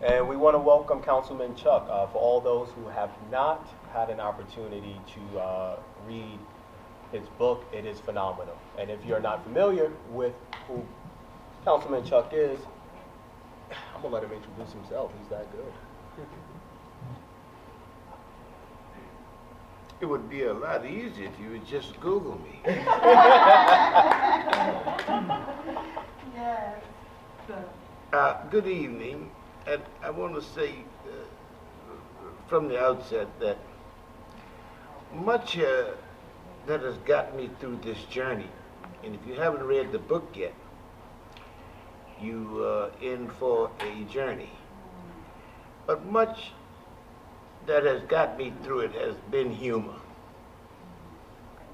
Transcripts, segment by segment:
And we want to welcome Councilman Chuck. For all those who have not had an opportunity to read his book, it is phenomenal. And if you're not familiar with who Councilman Chuck is, I'm going to let him introduce himself. He's that good. It would be a lot easier if you would just Google me. Yes. Good evening. And I want to say from the outset that much that has got me through this journey, and if you haven't read the book yet, you are in for a journey. But much that has got me through it has been humor.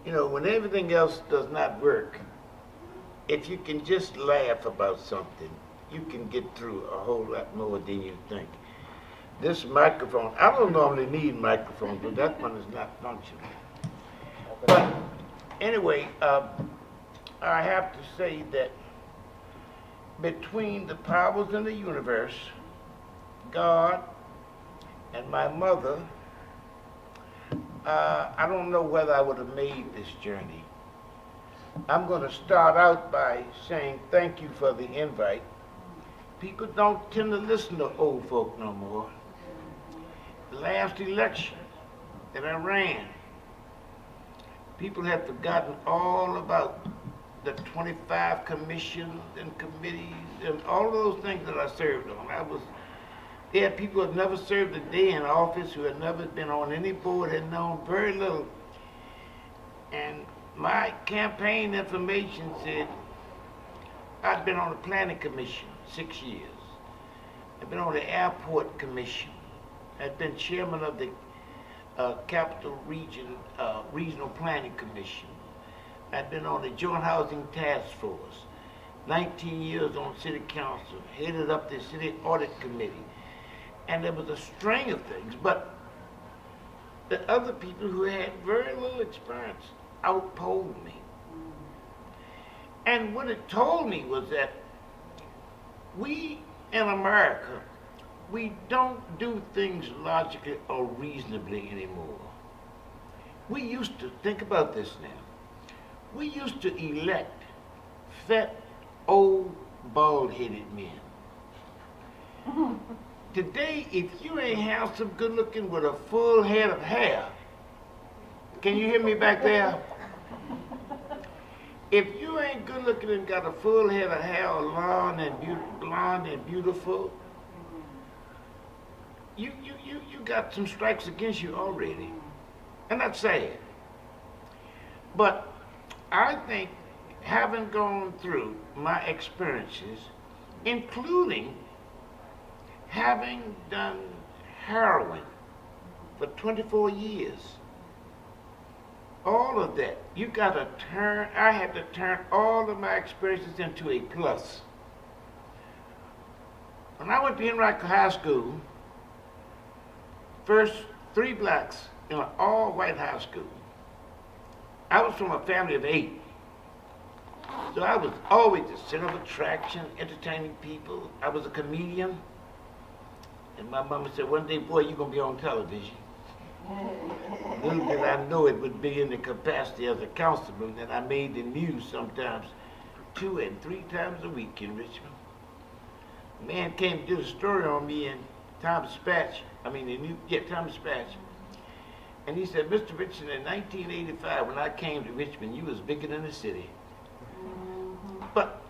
You know, when everything else does not work, if you can just laugh about something, you can get through a whole lot more than you think. This microphone, I don't normally need microphones, but that one is not functional. But anyway, I have to say that between the powers in the universe, God, and my mother, I don't know whether I would have made this journey. I'm going to start out by saying thank you for the invite. People don't tend to listen to old folk no more. The last election that I ran, people have forgotten all about the 25 commissions and committees and all those things that I served on. There are people who have never served a day in office, who have never been on any board, had known very little. And my campaign information said I'd been on the planning commission 6 years. I've been on the airport commission. I've been chairman of the Capital Region Regional Planning Commission. I've been on the Joint Housing Task Force. 19 years on city council, headed up the city audit committee. And there was a string of things, but the other people who had very little experience outpolled me. And what it told me was that we in America, we don't do things logically or reasonably anymore. We used to, think about this now, we used to elect fat, old, bald-headed men. Today, if you ain't handsome, good looking with a full head of hair, can you hear me back there? If you ain't good looking and got a full head of hair, or blonde and beautiful, you got some strikes against you already. And that's sad. But I think having gone through my experiences, including having done heroin for 24 years, all of that, I had to turn all of my experiences into a plus. When I went to Henrico High School, first 3 blacks in an all-white high school. I was from a family of 8. So I was always the center of attraction, entertaining people. I was a comedian. And my mama said, one day, boy, you're going to be on television. Little did I know it would be in the capacity as a councilman that I made the news sometimes 2 and 3 times a week in Richmond. A man came to do a story on me in Times Dispatch, Times Dispatch. And he said, Mr. Richardson, in 1985, when I came to Richmond, you was bigger than the city. But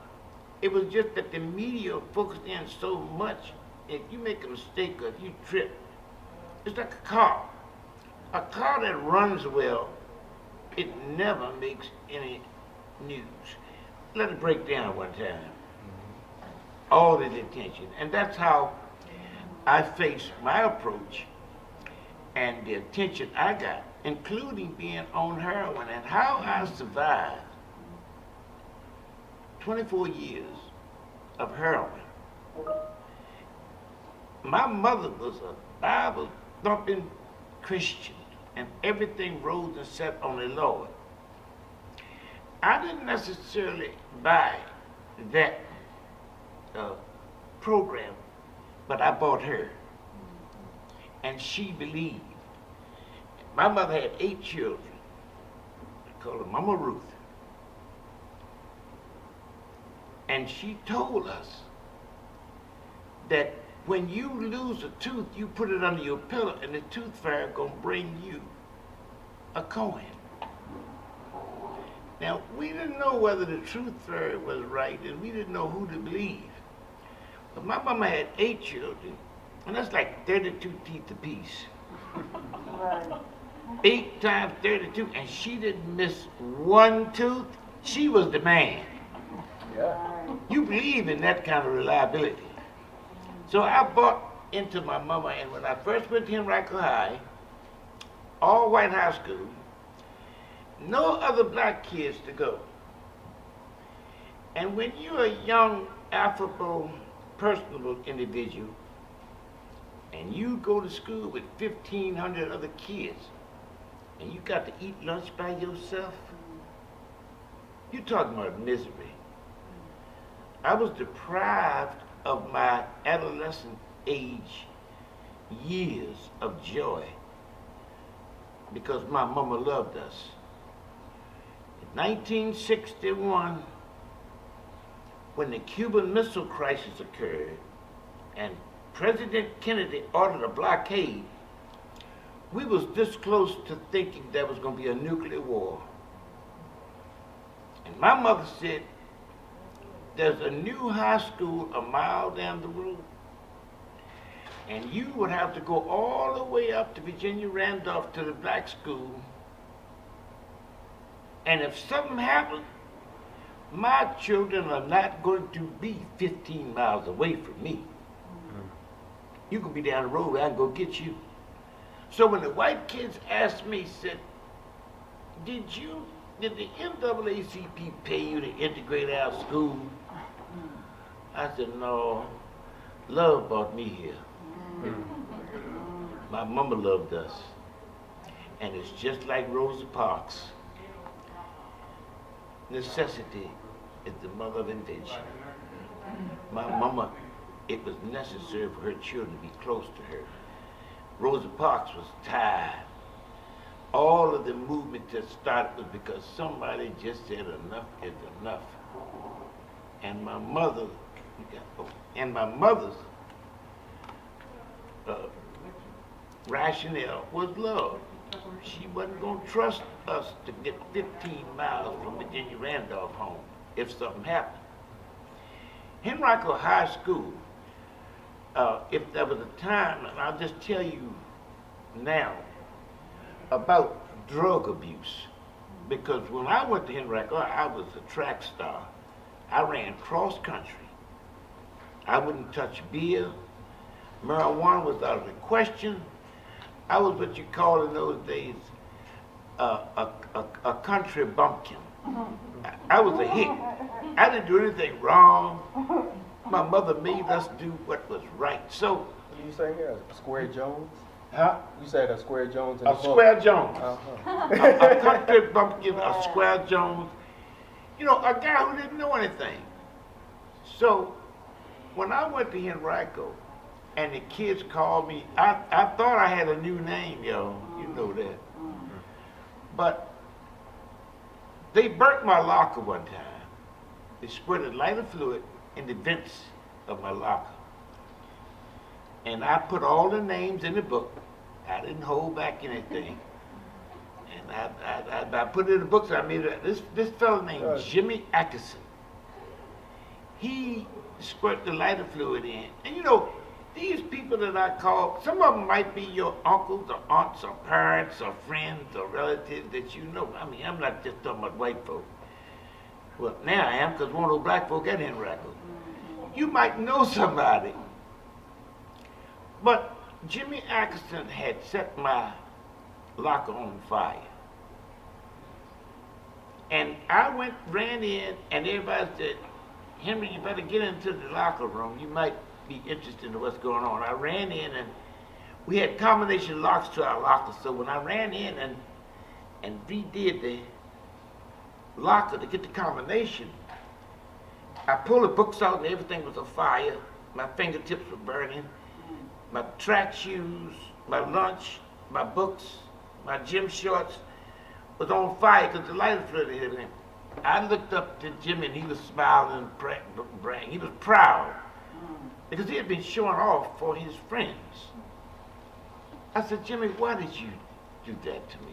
it was just that the media focused in so much. If you make a mistake or if you trip, it's like a car. A car that runs well, it never makes any news. Let it break down one time. All the attention. And that's how I face my approach and the attention I got, including being on heroin, and how I survived 24 years of heroin. My mother was a Bible-thumping Christian, and everything rose and set on the Lord. I didn't necessarily buy that program but I bought her. And she believed. My mother had 8 children. I called her Mama Ruth. And she told us that when you lose a tooth, you put it under your pillow and the tooth fairy gonna bring you a coin. Now, we didn't know whether the tooth fairy was right and we didn't know who to believe. But my mama had 8 children, and that's like 32 teeth apiece. Right. 8 times 32, and she didn't miss one tooth. She was the man. Yeah. You believe in that kind of reliability. So I bought into my mama, and when I first went to Henrico High, all white high school, no other black kids to go. And when you're a young, affable, personable individual, and you go to school with 1,500 other kids, and you got to eat lunch by yourself, you're talking about misery. I was deprived of my adolescent age years of joy because my mama loved us. In 1961, when the Cuban Missile Crisis occurred and President Kennedy ordered a blockade, we was this close to thinking there was going to be a nuclear war. And my mother said, there's a new high school a mile down the road, and you would have to go all the way up to Virginia Randolph to the black school, and if something happened, my children are not going to be 15 miles away from me. You could be down the road, I can go get you. So when the white kids asked me, said, did the NAACP pay you to integrate our school? I said, no, love brought me here. My mama loved us. And it's just like Rosa Parks. Necessity is the mother of invention. My mama, it was necessary for her children to be close to her. Rosa Parks was tired. All of the movement that started was because somebody just said enough is enough. And my mother's rationale was love. She wasn't going to trust us to get 15 miles from Virginia Randolph home if something happened. Henrico High School, if there was a time, and I'll just tell you now, about drug abuse. Because when I went to Henrico, I was a track star. I ran cross country. I wouldn't touch beer. Marijuana was out of the question. I was what you call in those days a country bumpkin. I was a hit. I didn't do anything wrong. My mother made us do what was right. So, What are you saying here? A Square Jones? huh? You said a Square Jones in the A book? Square Jones. Uh-huh. A country bumpkin, a Square Jones. You know, a guy who didn't know anything. So, when I went to Henrico, and the kids called me, I thought I had a new name, yo. You know that. But they burnt my locker one time. They squirted lighter fluid in the vents of my locker. And I put all the names in the book. I didn't hold back anything. And I put it in the book, so I made it. This fellow named Jimmy Atkinson, he squirted the lighter fluid in. And you know, these people that I call, some of them might be your uncles or aunts or parents or friends or relatives that you know. I mean, I'm not just talking about white folk. Well, now I am, because one of those black folk at Henrico. You might know somebody. But Jimmy Atkinson had set my locker on fire. And I ran in, and everybody said, Henry, you better get into the locker room. You might be interested in what's going on. I ran in, and we had combination locks to our locker. So when I ran in and redid the locker to get the combination, I pulled the books out and everything was afire. My fingertips were burning. My track shoes, my lunch, my books, my gym shorts was on fire because the light was really hitting. I looked up to Jimmy and he was smiling and bragging. He was proud because he had been showing off for his friends. I said, Jimmy, why did you do that to me?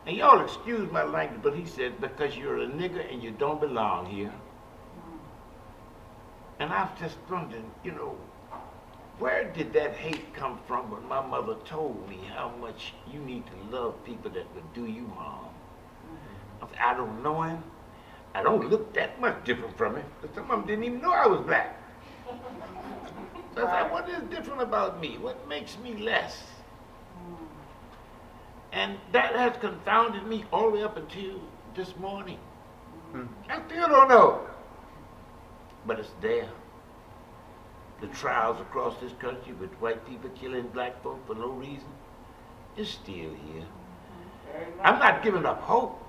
And y'all excuse my language, but he said, because you're a nigger and you don't belong here. And I was just wondering, you know, where did that hate come from when my mother told me how much you need to love people that would do you harm? I said, I don't know him. I don't look that much different from him. But some of them didn't even know I was black. So I said, what is different about me? What makes me less? And that has confounded me all the way up until this morning. I still don't know. But it's there. The trials across this country with white people killing black folk for no reason is still here. I'm not giving up hope.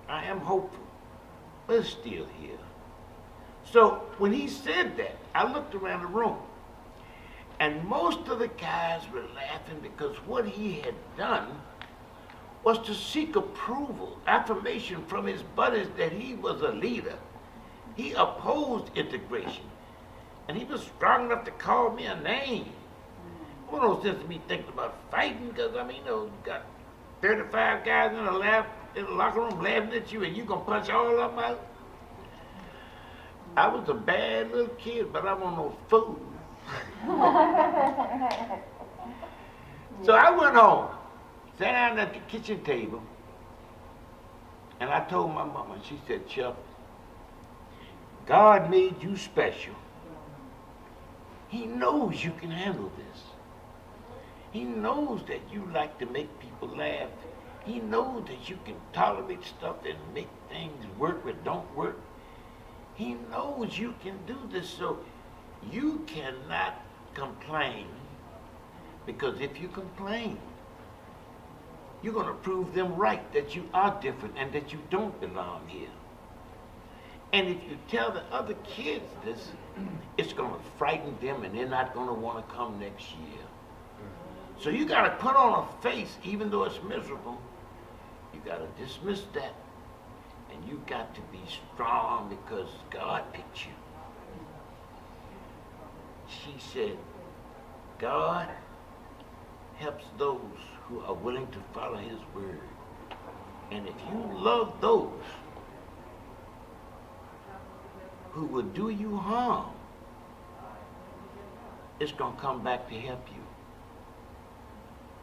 I am hopeful, but it's still here. So when he said that, I looked around the room, and most of the guys were laughing because what he had done was to seek approval, affirmation from his buddies that he was a leader. He opposed integration. And he was strong enough to call me a name. Well, no sense of me thinking about fighting, because, I mean, you know, you got 35 guys in the locker room laughing at you, and you gonna punch all of them out? I was a bad little kid, but I wasn't no fool. So I went home, sat down at the kitchen table, and I told my mama, and she said, Chuck, God made you special. He knows you can handle this. He knows that you like to make people laugh. He knows that you can tolerate stuff and make things work or don't work. He knows you can do this, so you cannot complain. Because if you complain, you're going to prove them right that you are different and that you don't belong here. And if you tell the other kids this, it's going to frighten them and they're not going to want to come next year. So you got to put on a face, even though it's miserable. You got to dismiss that. And you got to be strong because God picked you. She said, God helps those who are willing to follow his word. And if you love those who will do you harm, it's going to come back to help you.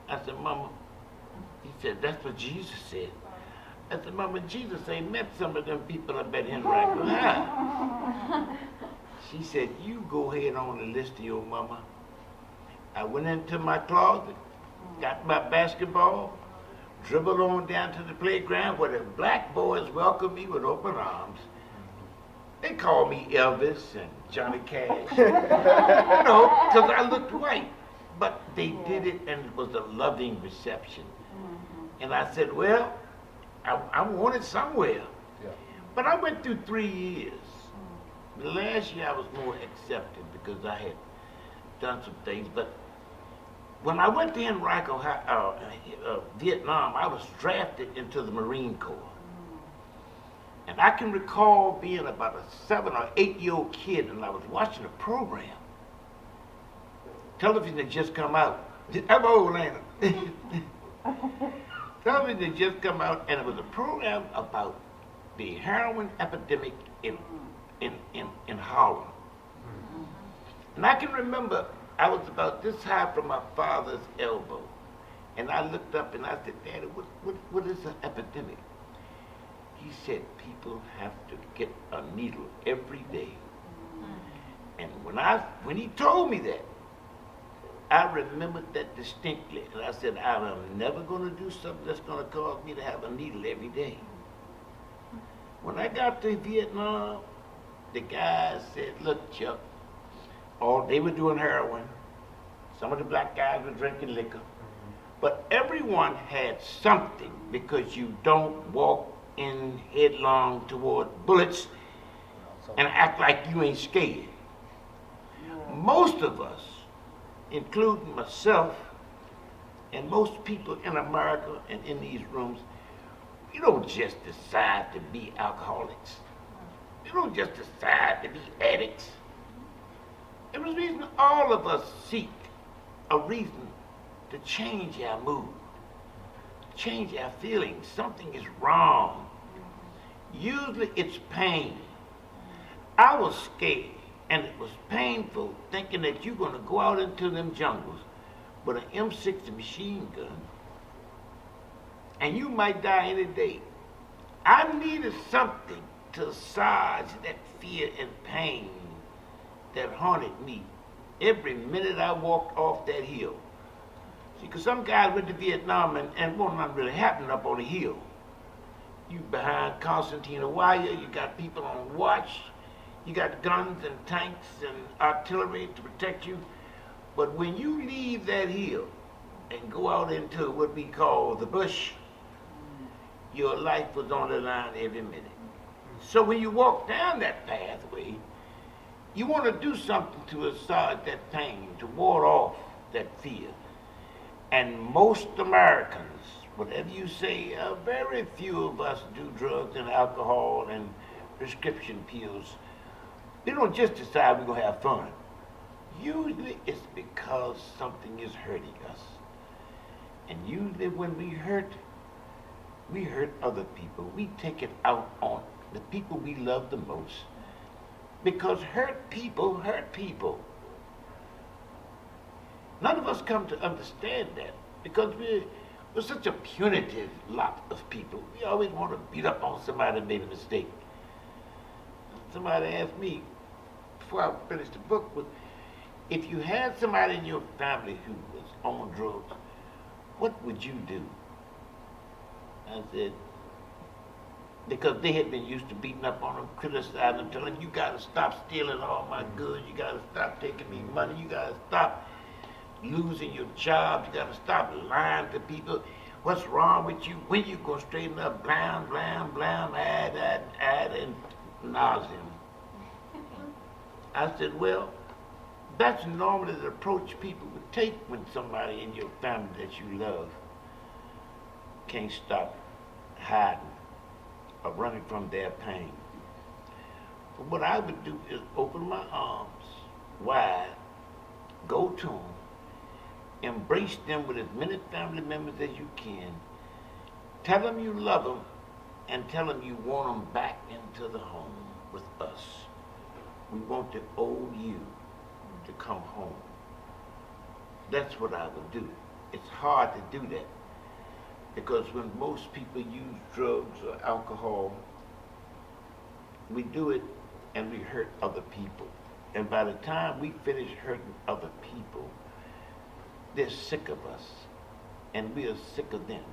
I said, Mama, he said, that's what Jesus said. I said, Mama, Jesus ain't met some of them people up at Henrico High. She said, you go ahead on the list of your mama. I went into my closet, got my basketball, dribbled on down to the playground where the black boys welcomed me with open arms. They called me Elvis and Johnny Cash, you know, because I looked white. But they did it, and it was a loving reception. And I said, well, I wanted somewhere. Yeah. But I went through 3 years. The last year I was more accepted because I had done some things. But when I went to Henrico, Vietnam, I was drafted into the Marine Corps. And I can recall being about a 7 or 8 year old kid, and I was watching a program. Television had just come out. I'm old, ain't it? Television had just come out, and it was a program about the heroin epidemic in Harlem. And I can remember I was about this high from my father's elbow, and I looked up and I said, Daddy, what is an epidemic? He said, people have to get a needle every day. And when he told me that, I remembered that distinctly. And I said, I'm never going to do something that's going to cause me to have a needle every day. When I got to Vietnam, the guys said, look, Chuck, they were doing heroin. Some of the black guys were drinking liquor. But everyone had something, because you don't walk in headlong toward bullets and act like you ain't scared. most of us, including myself and most people in America and in these rooms, we don't just decide to be alcoholics. We don't just decide to be addicts. There was a reason all of us seek a reason to change our mood, change our feelings. Something is wrong. Usually it's pain. I was scared, and it was painful thinking that you're going to go out into them jungles with an M60 machine gun, and you might die any day. I needed something to assuage that fear and pain that haunted me every minute I walked off that hill. See, because some guys went to Vietnam and won't nothing really happen up on the hill. You behind concertina wire, you got people on watch, you got guns and tanks and artillery to protect you. But when you leave that hill and go out into what we call the bush, your life was on the line every minute. So when you walk down that pathway, you want to do something to assuage that pain, to ward off that fear. And most Americans, whatever you say, very few of us do drugs and alcohol and prescription pills. We don't just decide we're going to have fun. Usually it's because something is hurting us. And usually when we hurt other people. We take it out on the people we love the most. Because hurt people hurt people. None of us come to understand that because we're such a punitive lot of people. We always want to beat up on somebody that made a mistake. Somebody asked me before I finished the book, was if you had somebody in your family who was on drugs, what would you do? I said, because they had been used to beating up on them, criticizing them, telling them, you got to stop stealing all my goods, you got to stop taking me money, you got to stop losing your job, you got to stop lying to people. What's wrong with you? When you going to straighten up? Blam, blam, blam, ad, and nauseum. I said, well, that's normally the approach people would take when somebody in your family that you love can't stop hiding or running from their pain. But what I would do is open my arms wide, go to them, embrace them with as many family members as you can, tell them you love them, and tell them you want them back into the home with us. We want the old you to come home. That's what I would do. It's hard to do that because when most people use drugs or alcohol, we do it and we hurt other people. And by the time we finish hurting other people, they're sick of us and we are sick of them.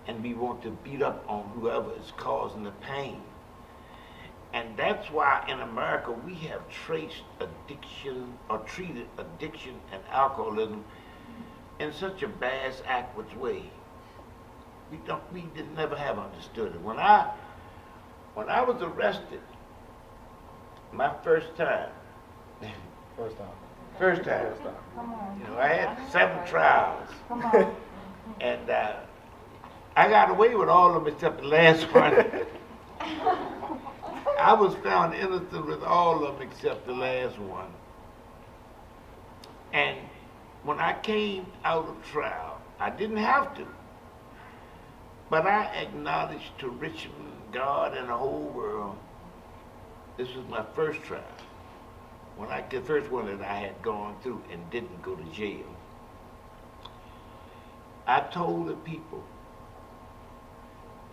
And we want to beat up on whoever is causing the pain. And that's why in America we have traced addiction or treated addiction and alcoholism in such a bass-backwards way. We did never have understood it. When I was arrested, my first time. First time. Come on. You know, I had 7 trials. Come on. And I got away with all of them except the last one. I was found innocent with all of them except the last one. And when I came out of trial, I didn't have to. But I acknowledged to Richmond, God, and the whole world, this was my first trial. The first one that I had gone through and didn't go to jail. I told the people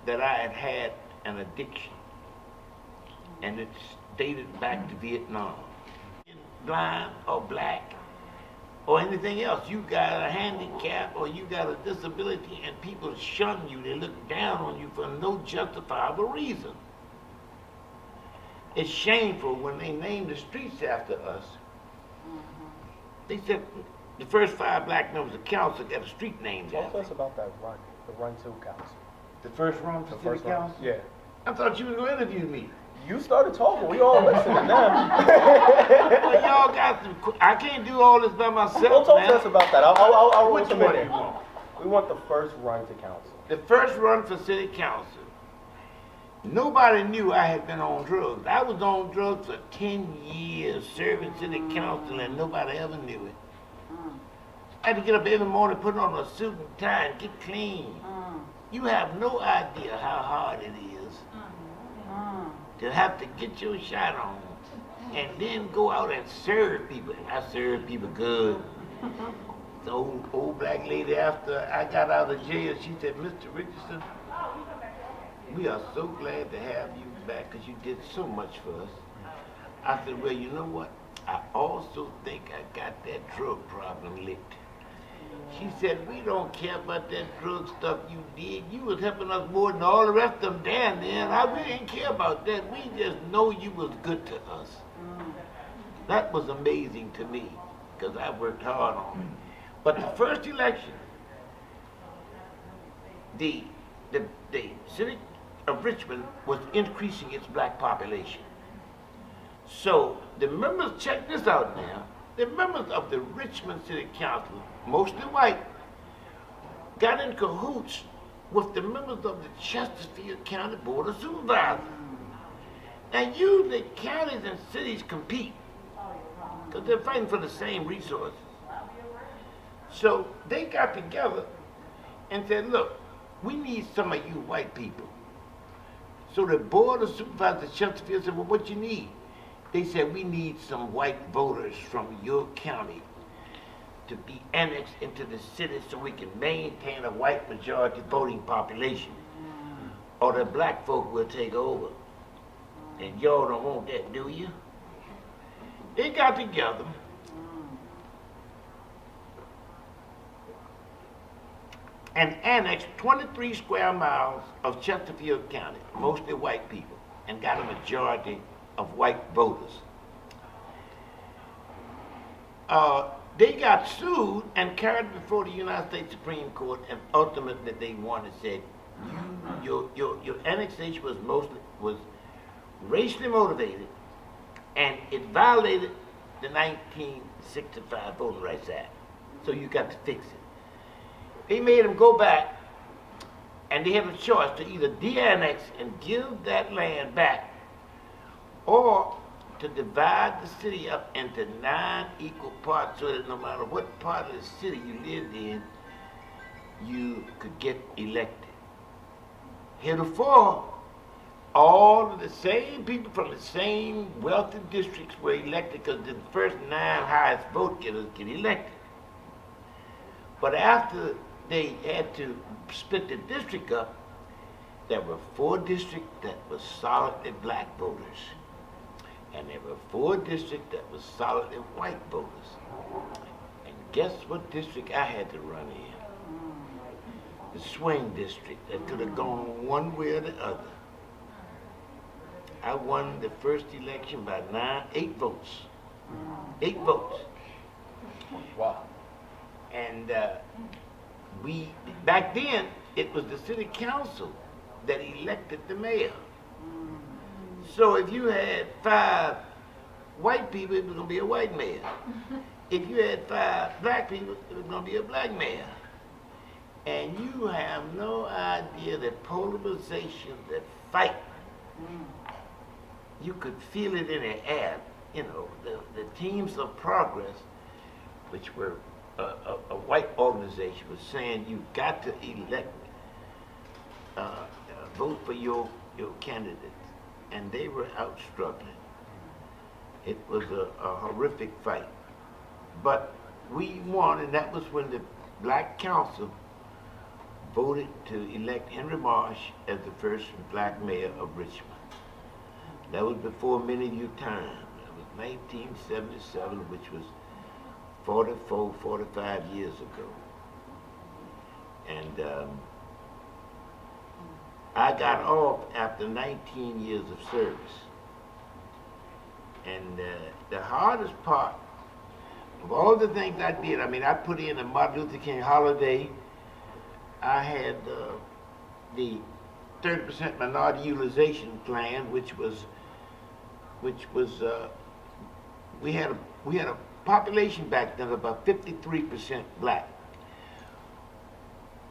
that I had had an addiction, and it dated back to Vietnam. Blind or black or anything else, you got a handicap or you got a disability and people shun you, they look down on you for no justifiable reason. It's shameful when they name the streets after us. They said the first 5 black members of council got a street named Talk after to us about that run, the run to council. the first run for city council? Yeah. I thought you were going to interview me. You started talking. We all listening now. Well, y'all got to. I can't do all this by myself. Don't talk man. to us about that. I'll roll Which some one in do there. you want? We want the first run to council. The first run for city council. Nobody knew I had been on drugs. I was on drugs for 10 years serving city council and nobody ever knew it. I had to get up every morning, put on a suit and tie and get clean. You have no idea how hard it is to have to get your shot on and then go out and serve people. I served people good. The old black lady, after I got out of jail, she said, Mr. Richardson, we are so glad to have you back because you did so much for us. I said, well, you know what? I also think I got that drug problem licked. She said, we don't care about that drug stuff you did. You was helping us more than all the rest of them down there, and I really didn't care about that. We just know you was good to us. That was amazing to me because I worked hard on it. But the first election, the city of Richmond was increasing its black population. So the members, check this out now, the members of the Richmond City Council, mostly white, got in cahoots with the members of the Chesterfield County Board of Supervisors. Now usually counties and cities compete because they're fighting for the same resources. So they got together and said, look, we need some of you white people. So the Board of Supervisors of Chesterfield said, well, what you need? They said, we need some white voters from your county to be annexed into the city so we can maintain a white majority voting population. Or the black folk will take over. And y'all don't want that, do you? They got together and annexed 23 square miles of Chesterfield County, mostly white people, and got a majority of white voters. They got sued and carried before the United States Supreme Court, and ultimately they won and said, your annexation was racially motivated, and it violated the 1965 Voting Rights Act. So you got to fix it. They made them go back, and they had a choice to either de-annex and give that land back, or to divide the city up into 9 equal parts so that no matter what part of the city you lived in, you could get elected. Heretofore, all of the same people from the same wealthy districts were elected because the first 9 highest vote getters get elected. But after they had to split the district up, there were 4 districts that were solidly black voters. And there were 4 districts that were solidly white voters. And guess what district I had to run in? The swing district that could have gone one way or the other. I won the first election by 8 votes. 8 votes. Wow. And back then, it was the city council that elected the mayor. So if you had 5 white people, it was going to be a white mayor. If you had 5 black people, it was going to be a black mayor. And you have no idea the polarization, the fight. You could feel it in the air. You know, the teams of progress, which were a white organization, was saying you've got to elect, vote for your candidate. And they were out struggling. It was a horrific fight. But we won, and that was when the Black Council voted to elect Henry Marsh as the first black mayor of Richmond. That was before many of your time. It was 1977, which was 44, 45 years ago. And I got off after 19 years of service. And the hardest part of all the things I did, I mean, I put in a Martin Luther King holiday. I had the 30% minority utilization plan, which was which was we had a population back then of about 53% black.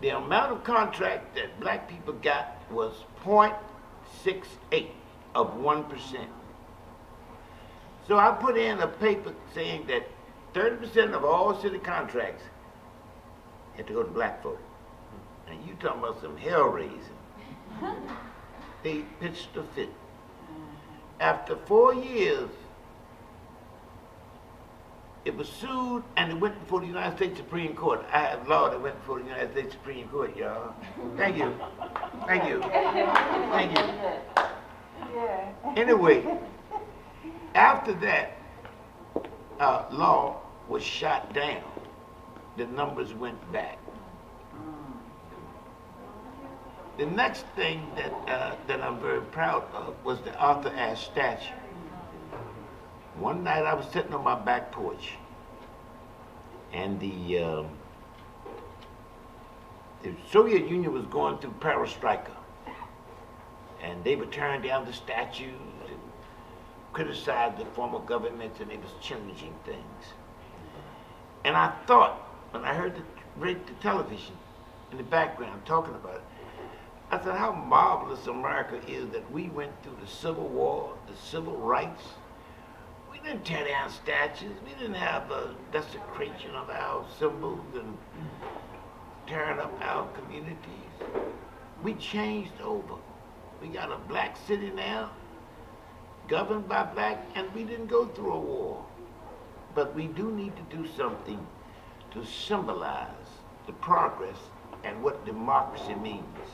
The amount of contract that black people got was 0.68 of 1%. So I put in a paper saying that 30% of all city contracts had to go to black folk. And you talking about some hell raising. They pitched a fit. After 4 years, it was sued and it went before the United States Supreme Court. I have law that went before the United States Supreme Court, y'all. Thank you. Thank you. Thank you. Anyway, after that law was shot down, the numbers went back. The next thing that I'm very proud of was the Arthur Ashe statue. One night I was sitting on my back porch, and the Soviet Union was going through perestroika, and they would tearing down the statues and criticize the former governments, and they was changing things. And I thought, when I heard the television in the background talking about it, I said, how marvelous America is that we went through the Civil War, the civil rights. We didn't tear down statues. We didn't have a desecration of our symbols and tearing up our communities. We changed over. We got a black city now, governed by black, and we didn't go through a war. But we do need to do something to symbolize the progress and what democracy means.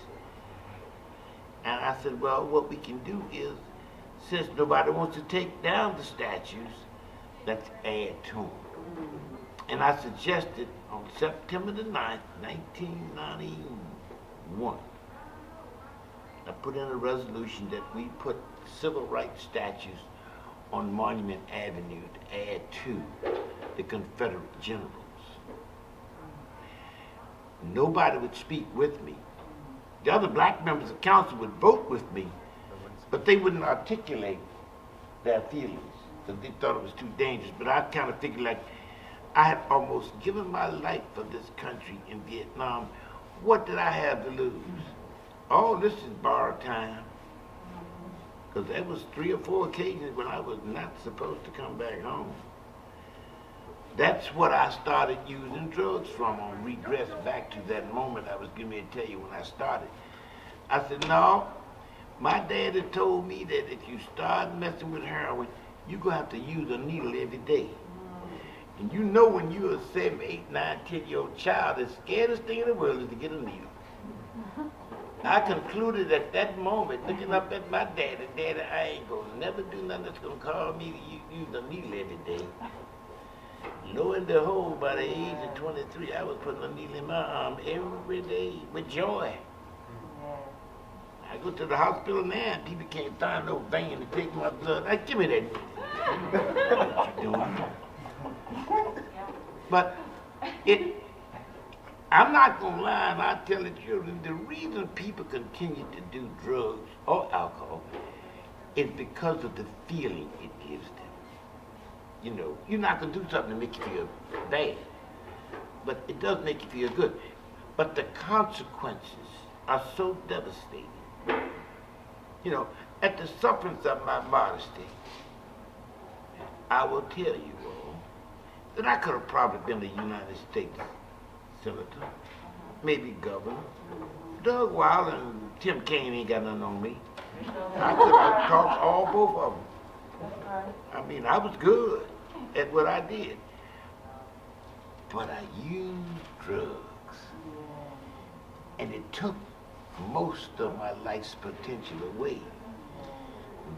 And I said, well, what we can do is, since nobody wants to take down the statues, let's add to them. And I suggested on September the 9th, 1991, I put in a resolution that we put civil rights statues on Monument Avenue to add to the Confederate generals. Nobody would speak with me. The other black members of council would vote with me, but they wouldn't articulate their feelings because they thought it was too dangerous. But I kind of figured like I had almost given my life for this country in Vietnam. What did I have to lose? All this is borrowed time. Because there was 3 or 4 occasions when I was not supposed to come back home. That's what I started using drugs from on regress back to that moment I was getting ready to tell you when I started. I said, no, my dad had told me that if you start messing with heroin, you're going to have to use a needle every day. And you know when you're a 7, 8, 9, 10-year-old child, the scariest thing in the world is to get a needle. I concluded at that moment, looking up at my daddy, I ain't going to never do nothing that's going to cause me to use a needle every day. Lo and behold, by the age of 23, I was putting a needle in my arm every day with joy. I go to the hospital now and people can't find no vein to take my blood. Like, give me that needle. What you doing? But I'm not going to lie and I tell the children, the reason people continue to do drugs or alcohol is because of the feeling it gives them. You know, you're not going to do something to make you feel bad, but it does make you feel good. But the consequences are so devastating. You know, at the sufferance of my modesty, I will tell you all that I could have probably been a United States senator, maybe governor. Doug Wilder and Tim Kaine ain't got nothing on me. I could have talked all both of them. I mean, I was good at what I did, but I used drugs, and it took most of my life's potential away.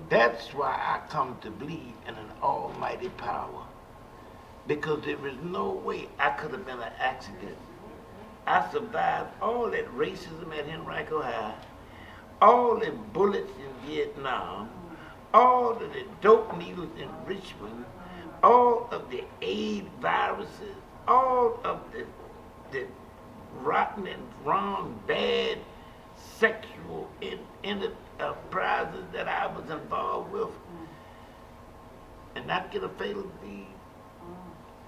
That's why I come to believe in an almighty power, because there is no way I could have been an accident. I survived all that racism at Henrico High, all the bullets in Vietnam, all of the dope needles in Richmond, all of the AIDS viruses, all of the rotten and wrong, bad sexual enterprises that I was involved with. and not get a fatal disease.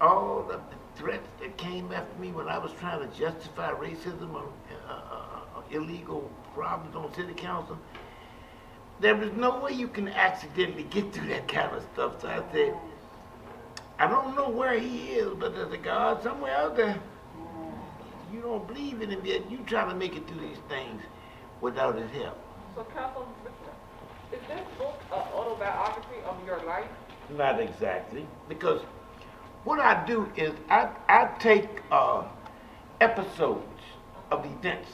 All of the threats that came after me when I was trying to justify racism or illegal problems on city council, there was no way you can accidentally get through that kind of stuff. So I said, I don't know where he is, but there's a God somewhere out there. You don't believe in him yet. You try to make it through these things without his help. So, Councilman Richardson, is this book an autobiography of your life? Not exactly, because what I do is I take episodes of events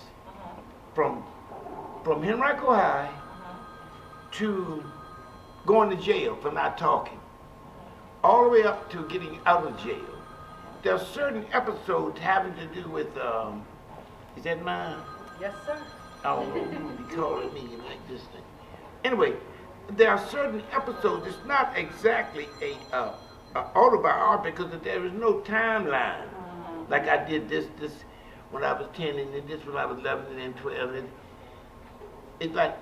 from Henrico High to going to jail for not talking, all the way up to getting out of jail. There are certain episodes having to do with, is that mine? Yes, sir. Oh, you would be calling me like this thing. Anyway, there are certain episodes, it's not exactly a autobiography because there is no timeline. Like I did this when I was 10 and then this when I was 11 and then 12. And it's like,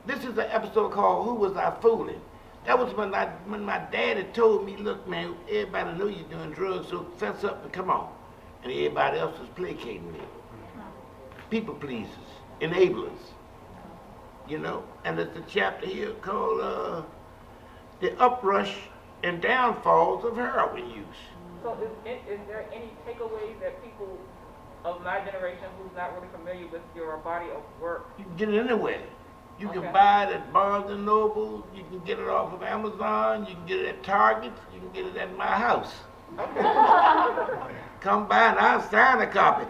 this is an episode called Who Was I Fooling? That was when my daddy told me, look man, everybody know you're doing drugs, so fess up and come on. And everybody else was placating me. People pleasers, enablers, you know. And there's a chapter here called The Uprush and Downfalls of Heroin Use. So is there any takeaways that people of my generation who's not really familiar with your body of work? You can get it anywhere. You Okay. can buy it at Barnes and Noble. You can get it off of Amazon. You can get it at Target. You can get it at my house. Okay. Come by and I'll sign a copy.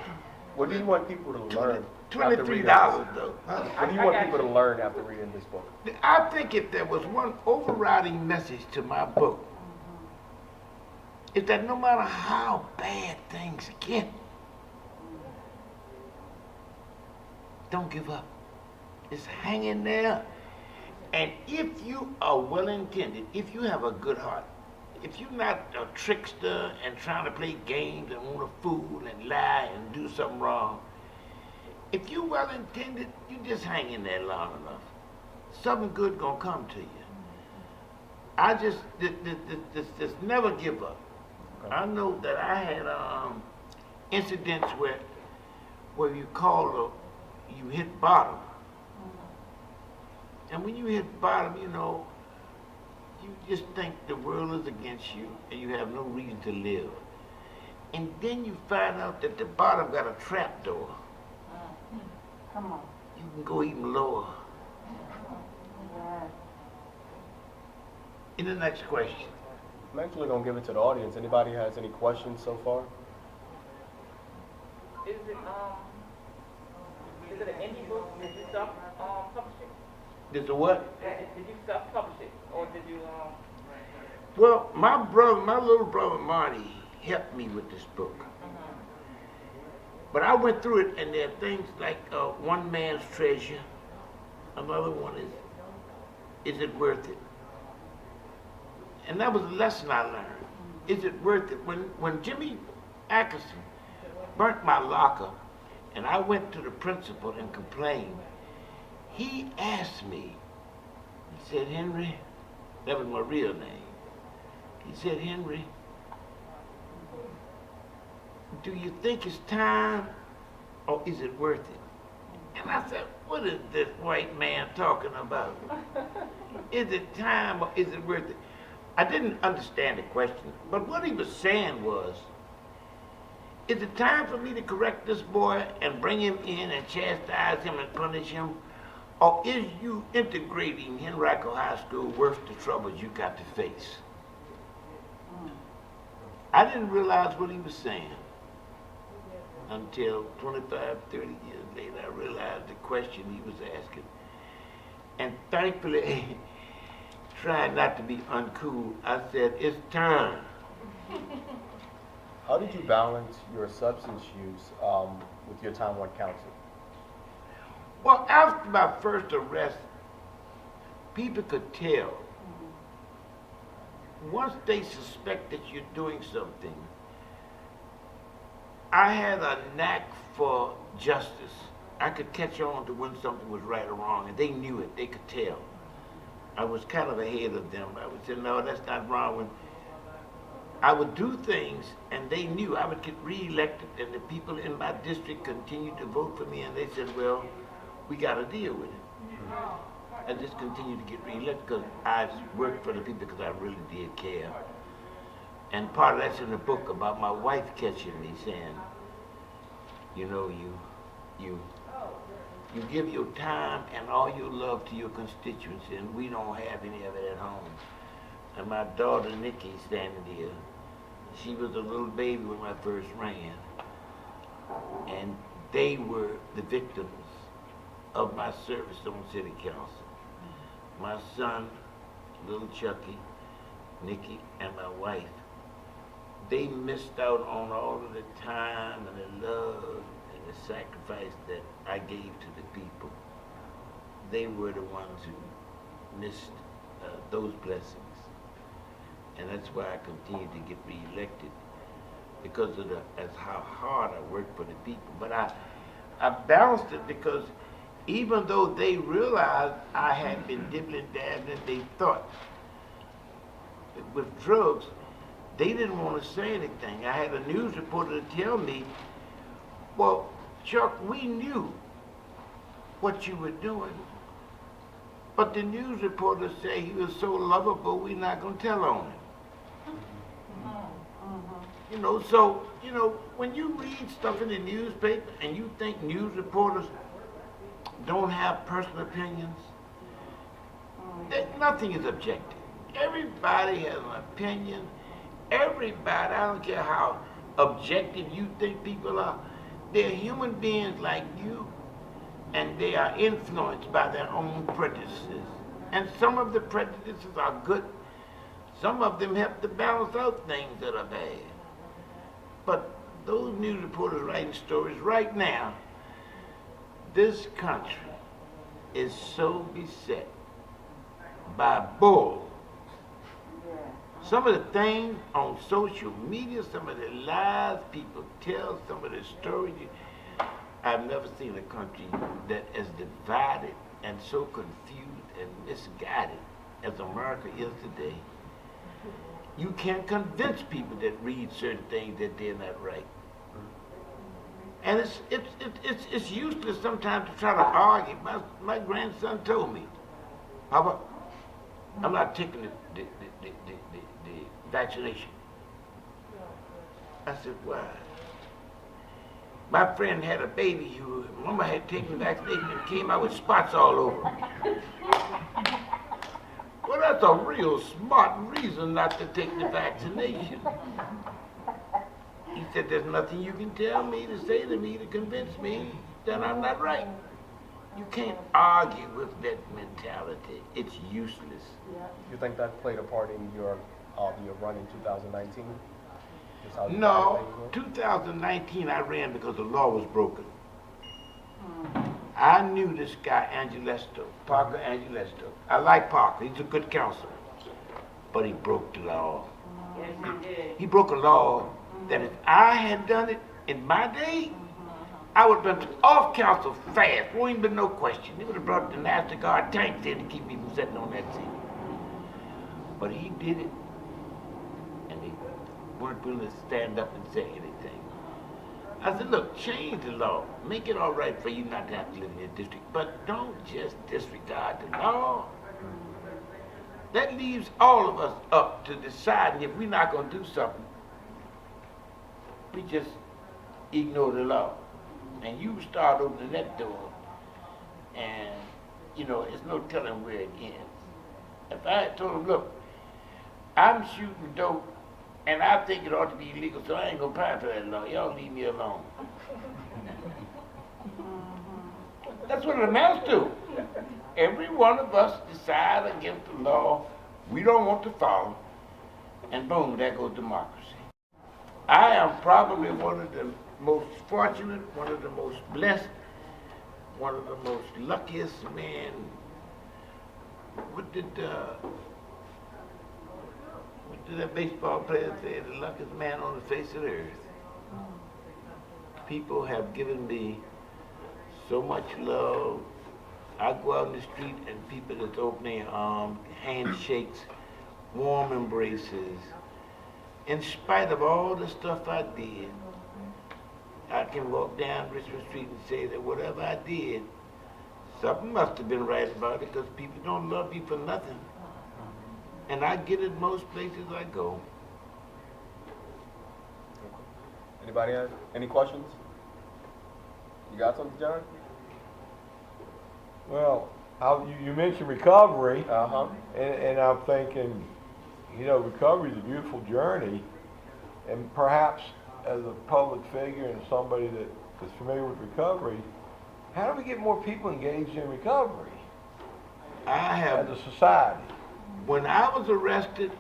What do you want people to learn? $23 after reading though. Huh? What do you want people to learn after reading this book? I think if there was one overriding message to my book, is that no matter how bad things get, don't give up. Just hang in there. And if you are well-intended, if you have a good heart, if you're not a trickster and trying to play games and want to fool and lie and do something wrong, if you're well-intended, you just hang in there long enough. Something good gonna come to you. I just never give up. Okay. I know that I had incidents where you you hit bottom. And when you hit bottom, you know, you just think the world is against you and you have no reason to live. And then you find out that the bottom got a trap door. Come on. You can go even lower. In the next question. I'm actually going to give it to the audience. Anybody has any questions so far? Is it an indie book? Did you self-publish it? This is what? Did you self-publish it, or did you? Well, my little brother Marty helped me with this book. But I went through it, and there are things like One Man's Treasure. Another one is it worth it? And that was a lesson I learned. Is it worth it? When Jimmy Atkinson burnt my locker, and I went to the principal and complained, he asked me, he said, Henry, that was my real name. He said, Henry, do you think it's time or is it worth it? And I said, what is this white man talking about? Is it time or is it worth it? I didn't understand the question, but what he was saying was, is it time for me to correct this boy and bring him in and chastise him and punish him? Or is you integrating Henrico High School worth the trouble you got to face? I didn't realize what he was saying until 25, 30 years later. I realized the question he was asking. And thankfully, trying not to be uncool, I said, it's time. How did you balance your substance use with your time on council? Well, after my first arrest, people could tell. Once they suspect that you're doing something, I had a knack for justice. I could catch on to when something was right or wrong, and they knew it, they could tell. I was kind of ahead of them. I would say, no, that's not wrong. When I would do things, and they knew I would get reelected, and the people in my district continued to vote for me, and they said, well, we got to deal with it. I just continued to get reelected because I worked for the people because I really did care. And part of that's in the book about my wife catching me saying, you know, you give your time and all your love to your constituency, and we don't have any of it at home. And my daughter Nikki standing here, she was a little baby when I first ran, and they were the victims of my service on city council. My son, little Chucky, Nikki, and my wife, they missed out on all of the time and the love and the sacrifice that I gave to the people. They were the ones who missed those blessings. And that's why I continue to get reelected, because of that's how hard I work for the people. But I balanced it because even though they realized I had been dibbling dabbling, they thought with drugs, they didn't want to say anything. I had a news reporter to tell me, well, Chuck, we knew what you were doing, but the news reporter said he was so lovable, we're not going to tell on him. You know, so, you know, when you read stuff in the newspaper and you think news reporters don't have personal opinions, nothing is objective. Everybody has an opinion. Everybody, I don't care how objective you think people are, they're human beings like you, and they are influenced by their own prejudices. And some of the prejudices are good. Some of them help to balance out things that are bad. But those news reporters writing stories right now, this country is so beset by bull. Some of the things on social media, some of the lies people tell, some of the stories, I've never seen a country that is divided and so confused and misguided as America is today. You can't convince people that read certain things that they're not right. And it's useless sometimes to try to argue. My grandson told me, Papa, I'm not taking the vaccination. I said, why? My friend had a baby who mama had taken the vaccination and came out with spots all over. Well, that's a real smart reason not to take the vaccination. He said, there's nothing you can tell me to say to me to convince me that I'm not right. You can't argue with that mentality. It's useless. You think that played a part in your run in 2019? No, 2019 I ran because the law was broken. I knew this guy, Angelesto, Parker Angelesto. I like Parker, he's a good counselor. But he broke the law. Yes, he did. He broke a law that if I had done it in my day, I would have been off council fast. Wouldn't even been no question. They would have brought the National Guard tanks in to keep me from sitting on that seat. But he did it, and they weren't willing to stand up and say anything. I said, look, change the law. Make it all right for you not to have to live in your district, but don't just disregard the law. That leaves all of us up to deciding if we're not going to do something. We just ignore the law. And you start opening that door, and, you know, it's no telling where it ends. If I had told them, look, I'm shooting dope, and I think it ought to be illegal, so I ain't gonna apply for that law. Y'all leave me alone. That's what it amounts to. Every one of us decide against the law we don't want to follow, and boom, there goes democracy. I am probably one of the most fortunate, one of the most blessed, one of the most luckiest men. What did that baseball player say? The luckiest man on the face of the earth. People have given me so much love. I go out in the street and people just open their arms, handshakes, warm embraces. In spite of all the stuff I did, I can walk down Richmond Street and say that whatever I did, something must have been right about it because people don't love you for nothing. And I get it most places I go. Anybody have any questions? You got something, John? Well, you mentioned recovery, Uh-huh. and I'm thinking, you know, recovery is a beautiful journey, and perhaps as a public figure and somebody that is familiar with recovery, how do we get more people engaged in recovery I have as a society? When I was arrested,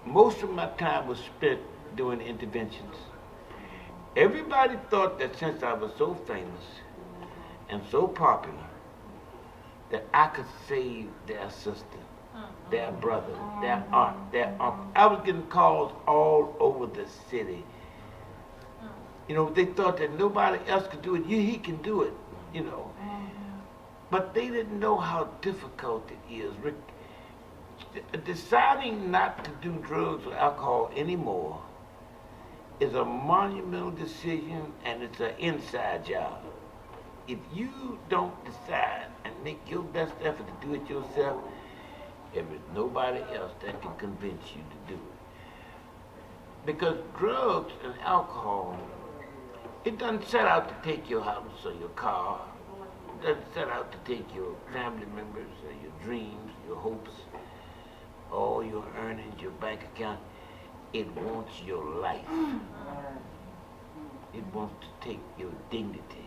most of my time was spent doing interventions. Everybody thought that since I was so famous and so popular, that I could save their sister, their brother, their aunt, their uncle. I was getting calls all over the city. You know, they thought that nobody else could do it. He can do it, you know. But they didn't know how difficult it is. Deciding not to do drugs or alcohol anymore is a monumental decision, and it's an inside job. If you don't decide and make your best effort to do it yourself, there is nobody else that can convince you to do it. Because drugs and alcohol, it doesn't set out to take your house or your car. It doesn't set out to take your family members or your dreams, your hopes, all your earnings, your bank account. It wants your life. It wants to take your dignity.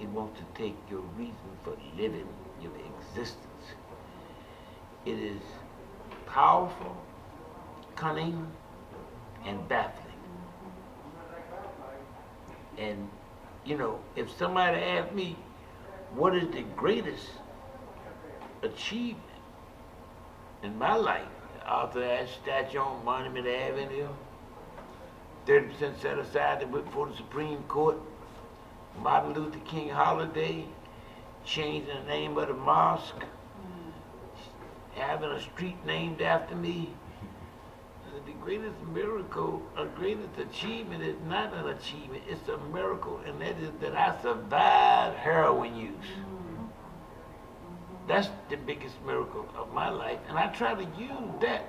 It wants to take your reason for living, your existence. It is powerful, cunning, and baffling. And, you know, if somebody asked me, what is the greatest achievement in my life? Arthur Ashe statue on Monument Avenue, 30% set aside to went before the Supreme Court, Martin Luther King holiday, changing the name of the mosque, having a street named after me. The greatest miracle, or greatest achievement is not an achievement, it's a miracle, and that is that I survived heroin use. That's the biggest miracle of my life, and I try to use that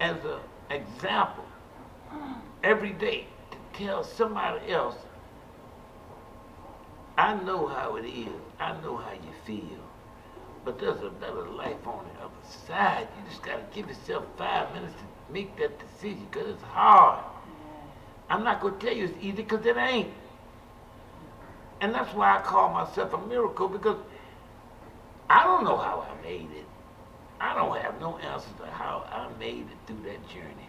as an example every day to tell somebody else, I know how it is, I know how you feel, but there's a better life on the other side. You just got to give yourself 5 minutes to make that decision, because it's hard. I'm not going to tell you it's easy, because it ain't. And that's why I call myself a miracle, because I don't know how I made it. I don't have no answers to how I made it through that journey.